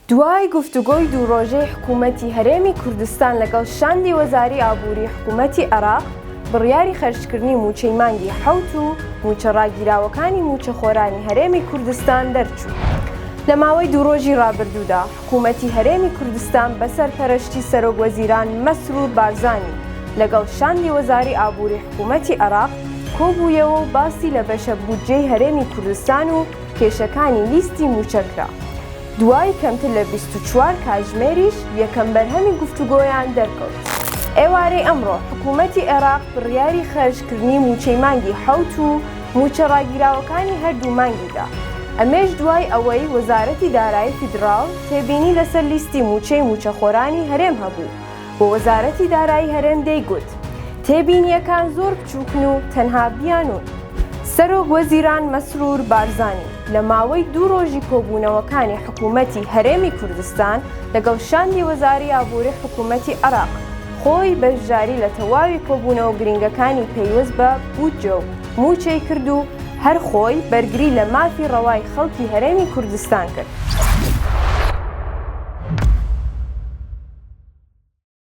دوای گفتوگۆی دوو ڕۆژەی حکوومەتی هەرێمی کوردستان لەگەڵ شاندی وەزاری ئابووری حکوومەتی عێراق بڕیاری خەرجکردنی موچەی مانگی حەوت و موچە ڕاگیراوەکانی موچەخۆرانی هەرێمی کوردستان دەرچوو. لە ماوەی دوو ڕۆژی ڕابردوودا حکوومەتی هەرێمی کوردستان بەسەر پەرشتی سەرۆک وەزیران مەسرور بارزانی لەگەڵ شاندی وەزاری ئابووری حکوومەتی عێراق کۆبوویەوە و باسی لە بەشە بودجەی هەرێمی کوردستان و کێشەکانی لیستی موچەکرا. دوای کەمتر لە 24 کاتژمێریش یەکەم بەرهەمی گفتوگۆیان دەرکەوت. ئێوارەی ئەمڕۆ حکوومەتی عێراق بڕیاری خەرجکردنی موچەی مانگی حەوت و موچە ڕاگیراوەکانی هەردوو مانگیدا. ئەمێش دوای ئەوەی وەزارەتی دارایی فیدراڵ تێبینی لەسەر لیستی موچەی موچەخۆرانی هەرێم هەبوو بۆ وەزارەتی دارایی هەرێم دەیگوت تێبینیەکان زۆر بچووکن و تەنها بیانون. سەرۆک وەزیران مەسرور بارزانی لە ماوەی دوو ڕۆژی کۆبوونەوەکانی حکوومەتی هەرێمی کوردستان لەگەڵ شاندی وەزاری ئابووری حکوومەتی عێراق خۆی بەشداری لە تەواوی کۆبوونەوە گرنگەکانی پەیوەست بە بودجە و موچەی کرد و هەر خۆی بەرگری لە مافی ڕەوای خەڵکی هەرێمی کوردستان کرد.